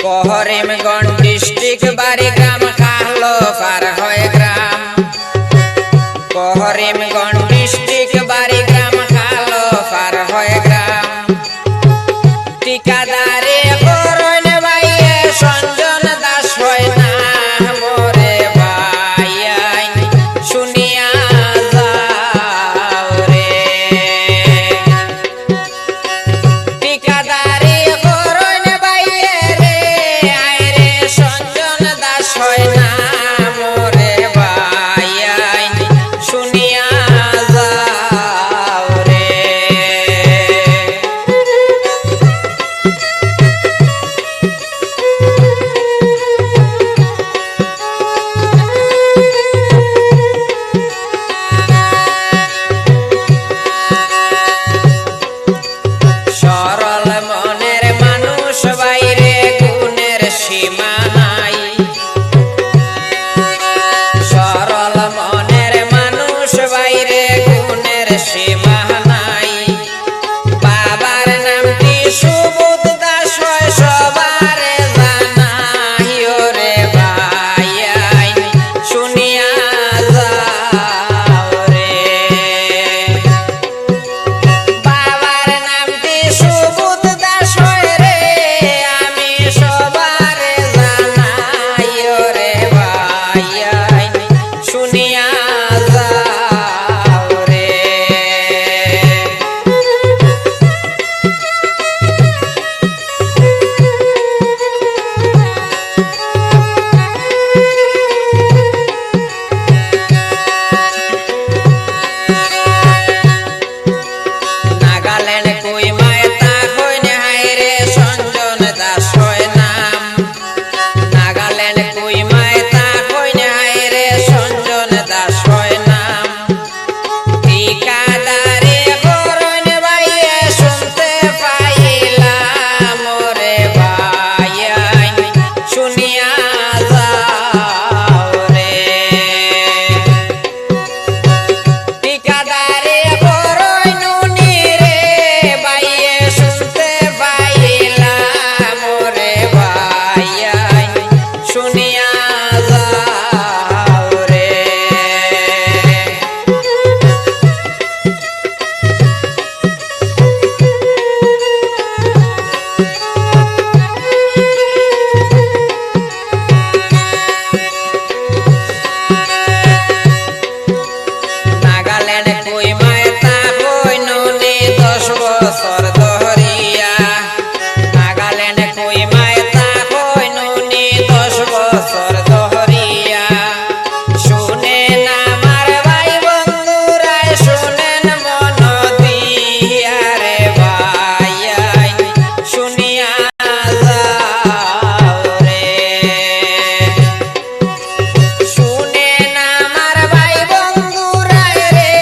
Karimganj district বাড়ি গ্রাম কাহলো পার হয় গ্রাম Karimganj district বাড়ি গ্রাম কাহলো পার হয় গ্রাম ঠিকাদারি করন ভাইয়ে সঞ্জন দাস হয় না মোরে ভাই শুনিয়া যাও রে ঠিকাদারি করন ভাইয়ে রে আয় রে সঞ্জন দাস হয় না মোরে ভাই শুনিয়া যাও রে সরল মনের মানুষ বাইরে গুণের সীমা নাই সরল মনের মানুষ বাইরে গুণের সীমা নাই বাবার নামটি সুবোধ দাস হয় সবার জানাই রে ভাই শুনিয়া যাও রে বাবার নামটি সুবোধ দাস হয় রে আমি সবার জানাই রে ভাই শুনিয়া যাও রে নাগাল্যান্ড কই মায়তা কইন হায় রে সঞ্জন দাস হয় নাম নাগাল্যান্ড কই মায়তা কইন হায় রে সঞ্জন দাস হয় নাম ঠিকাদারি করন ভাইয়ে শুনতে পাইলাম রে ভাই শুনিয়া যাও রে ঠিকাদারি করন নুনি রে ভাইয়ে শুনতে পাইলাম রে ভাই শুনিয়া যাও রে নাগাল্যান্ড কই মায়তা কই নুনি 10 বছর ধরিয়া নাগাল্যান্ড কই মায়তা কই নুনি 10 বছর ধরিয়া শুনেন আমার ভাই বন্ধুরা শুনেন মন দিয়া রে ভাই শুনিয়া যাও রে শুনেন আমার ভাই বন্ধুরা রে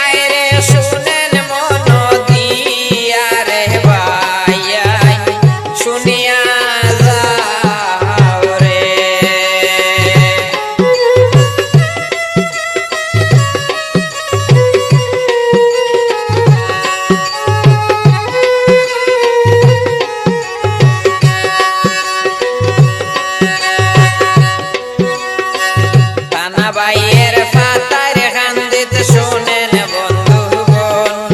আয় রে শুনেন মন দিয়া রে ভাই শুনিয়া যাও রে টানা বাইয়ের পাতার কান্দিতে শোনেন বন্ধুগণ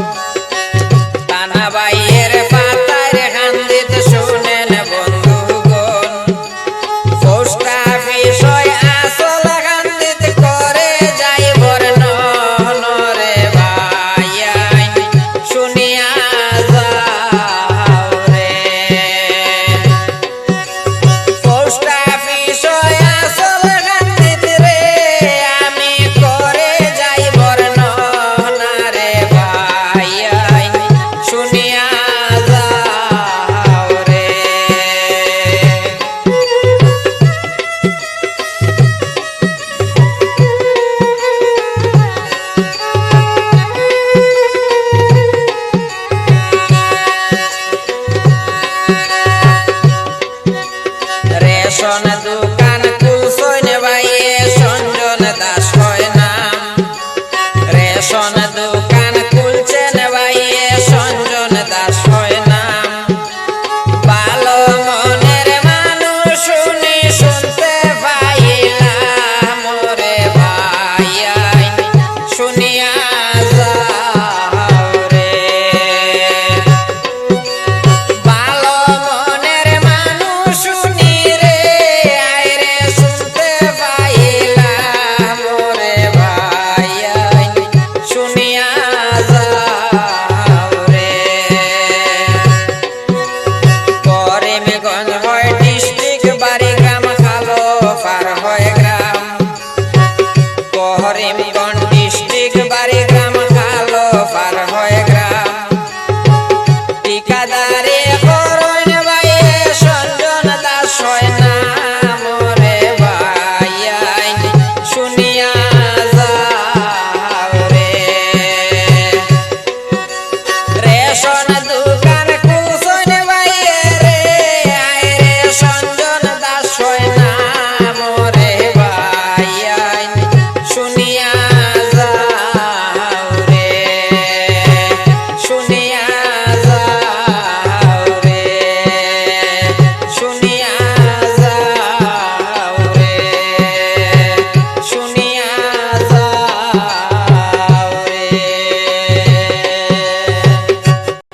টানা বাইয়ের পাতার কান্দিতে শোনেন বন্ধুগণ পোস্ট অফিস হয় আসল কান্দিতে করে যাই বর্ণন রে ভাই শুনিয়া যাও রে পোস্ট অফিস হয় আসল কান্দিতে রে আমি করে যাই বর্ণন রে ভাই শুনিয়া যাও রে রেশন